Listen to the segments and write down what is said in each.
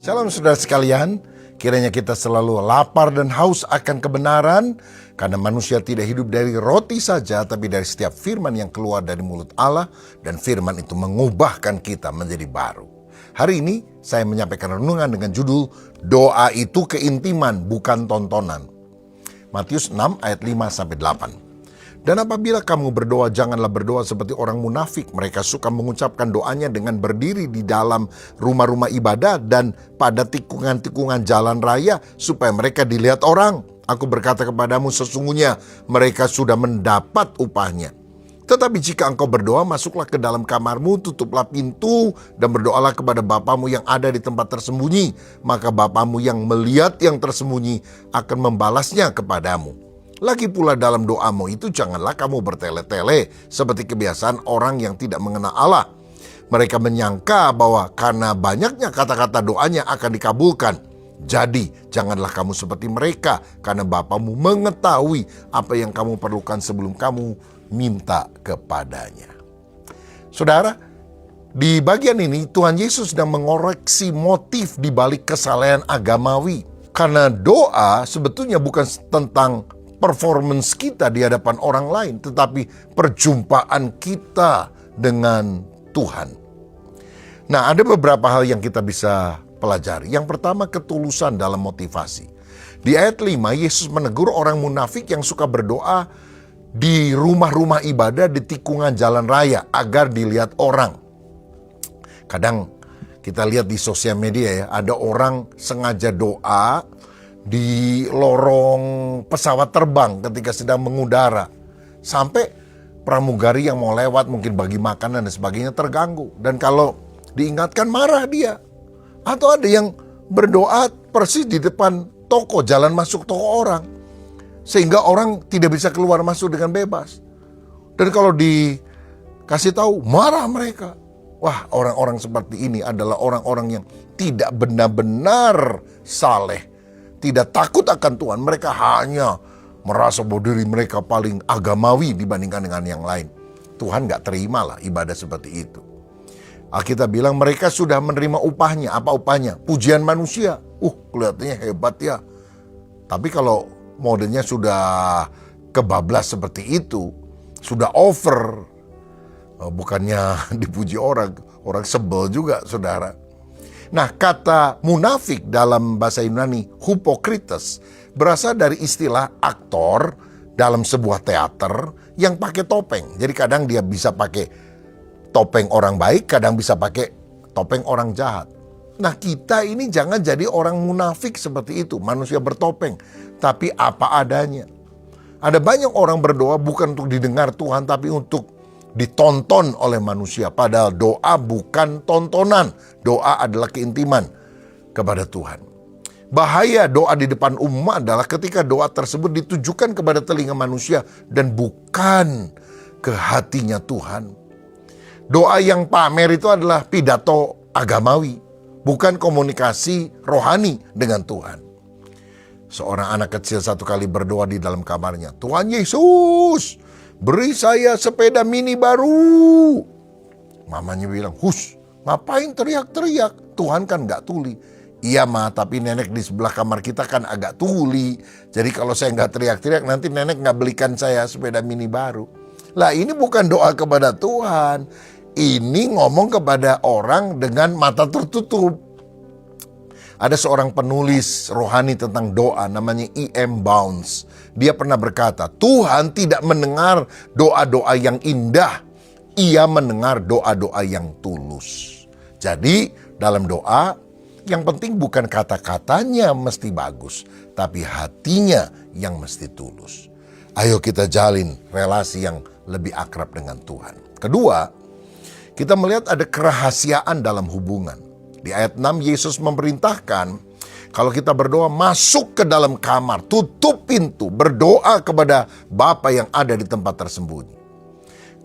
Shalom saudara sekalian, kiranya kita selalu lapar dan haus akan kebenaran, karena manusia tidak hidup dari roti saja, tapi dari setiap firman yang keluar dari mulut Allah, dan firman itu mengubahkan kita menjadi baru. Hari ini saya menyampaikan renungan dengan judul, Doa itu keintiman, bukan tontonan. Matius 6 ayat 5-8. Dan apabila kamu berdoa, janganlah berdoa seperti orang munafik. Mereka suka mengucapkan doanya dengan berdiri di dalam rumah-rumah ibadat dan pada tikungan-tikungan jalan raya supaya mereka dilihat orang. Aku berkata kepadamu, sesungguhnya mereka sudah mendapat upahnya. Tetapi jika engkau berdoa, masuklah ke dalam kamarmu, tutuplah pintu, dan berdoalah kepada Bapamu yang ada di tempat tersembunyi. Maka Bapamu yang melihat yang tersembunyi akan membalasnya kepadamu. Lagi pula dalam doamu itu janganlah kamu bertele-tele seperti kebiasaan orang yang tidak mengenal Allah. Mereka menyangka bahwa karena banyaknya kata-kata doanya akan dikabulkan. Jadi janganlah kamu seperti mereka, karena Bapamu mengetahui apa yang kamu perlukan sebelum kamu minta kepadanya. Saudara, di bagian ini Tuhan Yesus sedang mengoreksi motif di balik kesalahan agamawi. Karena doa sebetulnya bukan tentang performance kita di hadapan orang lain, tetapi perjumpaan kita dengan Tuhan. Nah, ada beberapa hal yang kita bisa pelajari. Yang pertama, ketulusan dalam motivasi. Di ayat 5, Yesus menegur orang munafik yang suka berdoa di rumah-rumah ibadah di tikungan jalan raya agar dilihat orang. Kadang kita lihat di sosial media ya, ada orang sengaja doa di lorong pesawat terbang ketika sedang mengudara, sampai pramugari yang mau lewat mungkin bagi makanan dan sebagainya terganggu, dan kalau diingatkan marah dia. Atau ada yang berdoa persis di depan toko, jalan masuk toko orang, sehingga orang tidak bisa keluar masuk dengan bebas, dan kalau dikasih tahu marah mereka. Wah, orang-orang seperti ini adalah orang-orang yang tidak benar-benar saleh, tidak takut akan Tuhan. Mereka hanya merasa bahwa diri mereka paling agamawi dibandingkan dengan yang lain. Tuhan gak terima lah ibadah seperti itu. Alkitab bilang mereka sudah menerima upahnya. Apa upahnya? Pujian manusia. Kelihatannya hebat ya. Tapi kalau modenya sudah kebablas seperti itu, sudah over, bukannya dipuji orang sebel juga, saudara. Nah, kata munafik dalam bahasa Yunani, hypocrites, berasal dari istilah aktor dalam sebuah teater yang pakai topeng. Jadi kadang dia bisa pakai topeng orang baik, kadang bisa pakai topeng orang jahat. Nah, kita ini jangan jadi orang munafik seperti itu, manusia bertopeng, tapi apa adanya. Ada banyak orang berdoa bukan untuk didengar Tuhan, tapi untuk ditonton oleh manusia. Padahal doa bukan tontonan. Doa adalah keintiman kepada Tuhan. Bahaya doa di depan umum adalah ketika doa tersebut ditujukan kepada telinga manusia dan bukan ke hatinya Tuhan. Doa yang pamer itu adalah pidato agamawi, bukan komunikasi rohani dengan Tuhan. Seorang anak kecil satu kali berdoa di dalam kamarnya, Tuhan Yesus, beri saya sepeda mini baru. Mamanya bilang, "Hush, ngapain teriak-teriak? Tuhan kan gak tuli." "Iya ma, tapi nenek di sebelah kamar kita kan agak tuli. Jadi kalau saya gak teriak-teriak, nanti nenek gak belikan saya sepeda mini baru." Lah, ini bukan doa kepada Tuhan. Ini ngomong kepada orang dengan mata tertutup. Ada seorang penulis rohani tentang doa, namanya E.M. Bounds. Dia pernah berkata, Tuhan tidak mendengar doa-doa yang indah, Ia mendengar doa-doa yang tulus. Jadi dalam doa, yang penting bukan kata-katanya mesti bagus, tapi hatinya yang mesti tulus. Ayo kita jalin relasi yang lebih akrab dengan Tuhan. Kedua, kita melihat ada kerahasiaan dalam hubungan. Di ayat 6, Yesus memerintahkan kalau kita berdoa, masuk ke dalam kamar, tutup pintu, berdoa kepada Bapa yang ada di tempat tersembunyi.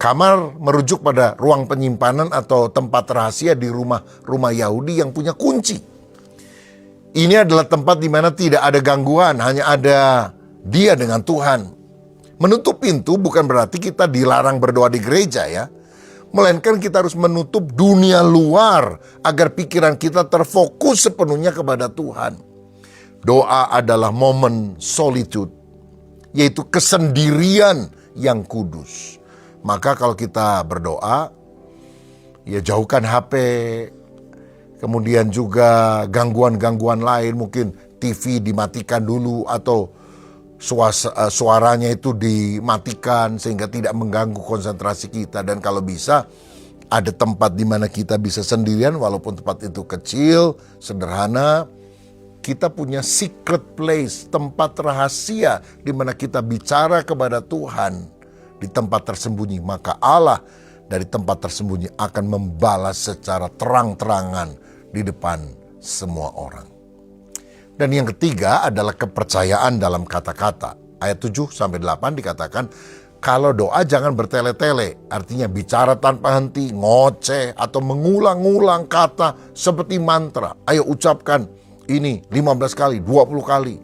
Kamar merujuk pada ruang penyimpanan atau tempat rahasia di rumah Yahudi yang punya kunci. Ini adalah tempat di mana tidak ada gangguan, hanya ada Dia dengan Tuhan. Menutup pintu bukan berarti kita dilarang berdoa di gereja ya. Melainkan kita harus menutup dunia luar agar pikiran kita terfokus sepenuhnya kepada Tuhan. Doa adalah momen solitude, yaitu kesendirian yang kudus. Maka kalau kita berdoa, ya jauhkan HP, kemudian juga gangguan-gangguan lain, mungkin TV dimatikan dulu atau suaranya itu dimatikan sehingga tidak mengganggu konsentrasi kita. Dan kalau bisa ada tempat di mana kita bisa sendirian, walaupun tempat itu kecil, sederhana. Kita punya secret place, tempat rahasia di mana kita bicara kepada Tuhan di tempat tersembunyi. Maka Allah dari tempat tersembunyi akan membalas secara terang-terangan di depan semua orang. Dan yang ketiga adalah kepercayaan dalam kata-kata. Ayat 7-8 dikatakan, kalau doa jangan bertele-tele, artinya bicara tanpa henti, ngoceh, atau mengulang-ulang kata seperti mantra. Ayo ucapkan ini 15 kali, 20 kali.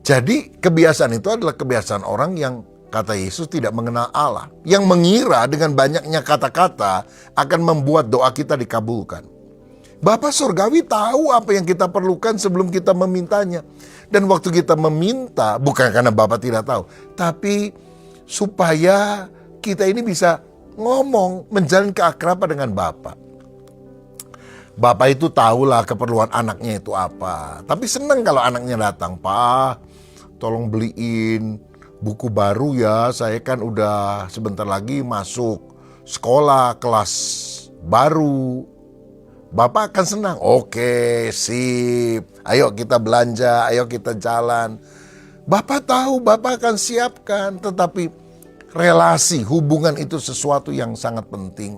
Jadi kebiasaan itu adalah kebiasaan orang yang, kata Yesus, tidak mengenal Allah. Yang mengira dengan banyaknya kata-kata akan membuat doa kita dikabulkan. Bapa Surgawi tahu apa yang kita perlukan sebelum kita memintanya. Dan waktu kita meminta, bukan karena Bapa tidak tahu, tapi supaya kita ini bisa ngomong, menjalin keakraban dengan Bapa. Bapak itu tahulah keperluan anaknya itu apa. Tapi senang kalau anaknya datang, Pak, tolong beliin buku baru ya. Saya kan udah sebentar lagi masuk sekolah kelas baru. Bapak akan senang. Oke, sip. Ayo kita belanja, ayo kita jalan. Bapak tahu, Bapak akan siapkan. Tetapi relasi, hubungan itu sesuatu yang sangat penting.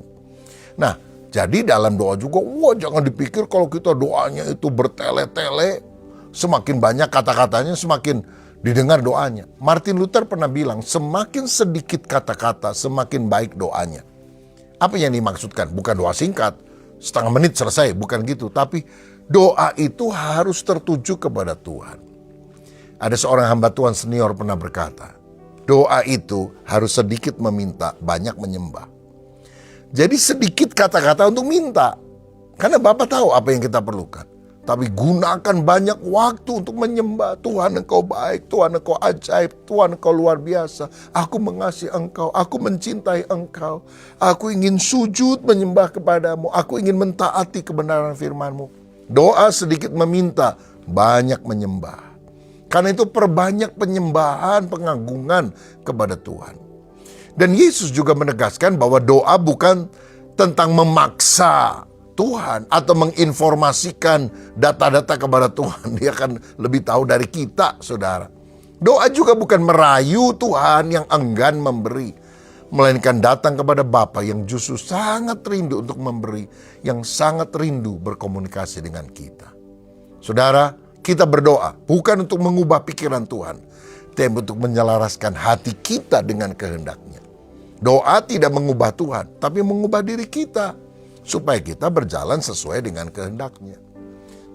Nah, jadi dalam doa juga, jangan dipikir kalau kita doanya itu bertele-tele, semakin banyak kata-katanya, semakin didengar doanya. Martin Luther pernah bilang, semakin sedikit kata-kata, semakin baik doanya. Apa yang dimaksudkan? Bukan doa singkat, setengah menit selesai, bukan gitu. Tapi doa itu harus tertuju kepada Tuhan. Ada seorang hamba Tuhan senior pernah berkata, doa itu harus sedikit meminta, banyak menyembah. Jadi sedikit kata-kata untuk minta. Karena Bapa tahu apa yang kita perlukan. Tapi gunakan banyak waktu untuk menyembah. Tuhan Engkau baik, Tuhan Engkau ajaib, Tuhan Engkau luar biasa. Aku mengasihi Engkau, aku mencintai Engkau. Aku ingin sujud menyembah kepadamu. Aku ingin mentaati kebenaran firman-Mu. Doa sedikit meminta, banyak menyembah. Karena itu perbanyak penyembahan, pengagungan kepada Tuhan. Dan Yesus juga menegaskan bahwa doa bukan tentang memaksa Tuhan atau menginformasikan data-data kepada Tuhan. Dia akan lebih tahu dari kita, saudara. Doa juga bukan merayu Tuhan yang enggan memberi, melainkan datang kepada Bapa yang justru sangat rindu untuk memberi, yang sangat rindu berkomunikasi dengan kita. Saudara, kita berdoa bukan untuk mengubah pikiran Tuhan, tapi untuk menyelaraskan hati kita dengan kehendak-Nya. Doa tidak mengubah Tuhan, tapi mengubah diri kita, supaya kita berjalan sesuai dengan kehendak-Nya.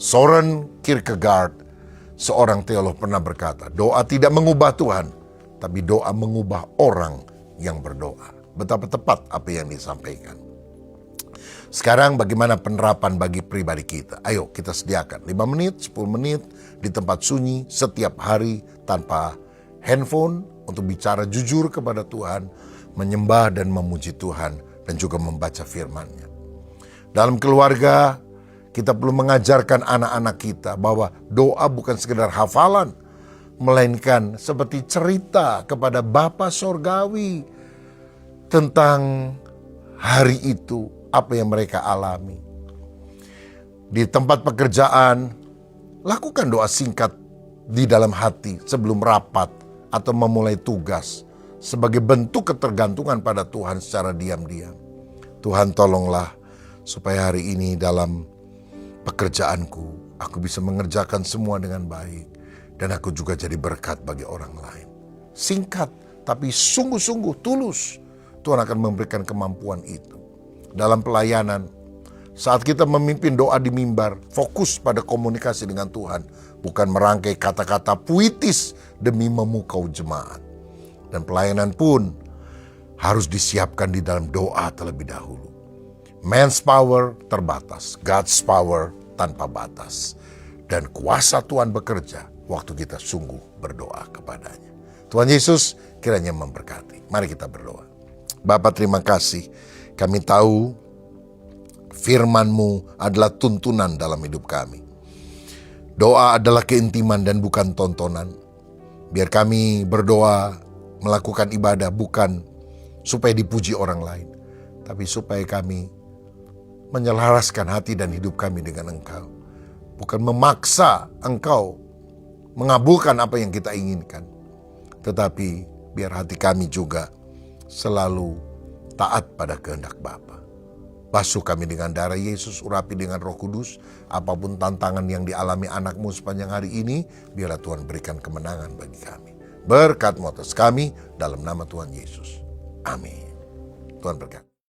Soren Kierkegaard, seorang teolog, pernah berkata, doa tidak mengubah Tuhan, tapi doa mengubah orang yang berdoa. Betapa tepat apa yang disampaikan. Sekarang bagaimana penerapan bagi pribadi kita? Ayo kita sediakan 5 menit, 10 menit di tempat sunyi setiap hari tanpa handphone untuk bicara jujur kepada Tuhan, menyembah dan memuji Tuhan, dan juga membaca firman-Nya. Dalam keluarga, kita perlu mengajarkan anak-anak kita bahwa doa bukan sekedar hafalan, melainkan seperti cerita kepada Bapa Sorgawi tentang hari itu, apa yang mereka alami. Di tempat pekerjaan, lakukan doa singkat di dalam hati sebelum rapat atau memulai tugas, sebagai bentuk ketergantungan pada Tuhan secara diam-diam. Tuhan, tolonglah supaya hari ini dalam pekerjaanku, aku bisa mengerjakan semua dengan baik, dan aku juga jadi berkat bagi orang lain. Singkat, tapi sungguh-sungguh tulus. Tuhan akan memberikan kemampuan itu. Dalam pelayanan, saat kita memimpin doa di mimbar, fokus pada komunikasi dengan Tuhan, bukan merangkai kata-kata puitis demi memukau jemaat. Dan pelayanan pun harus disiapkan di dalam doa terlebih dahulu. Man's power terbatas, God's power tanpa batas. Dan kuasa Tuhan bekerja waktu kita sungguh berdoa kepadanya. Tuhan Yesus kiranya memberkati. Mari kita berdoa. Bapa, terima kasih. Kami tahu firman-Mu adalah tuntunan dalam hidup kami. Doa adalah keintiman dan bukan tontonan. Biar kami berdoa, melakukan ibadah bukan supaya dipuji orang lain, tapi supaya kami menyelaraskan hati dan hidup kami dengan Engkau. Bukan memaksa Engkau mengabulkan apa yang kita inginkan, tetapi biar hati kami juga selalu taat pada kehendak Bapa. Basuh kami dengan darah Yesus, urapi dengan Roh Kudus. Apapun tantangan yang dialami anak-Mu sepanjang hari ini, biarlah Tuhan berikan kemenangan bagi kami. Berkat-Mu atas kami, dalam nama Tuhan Yesus. Amin. Tuhan berkati.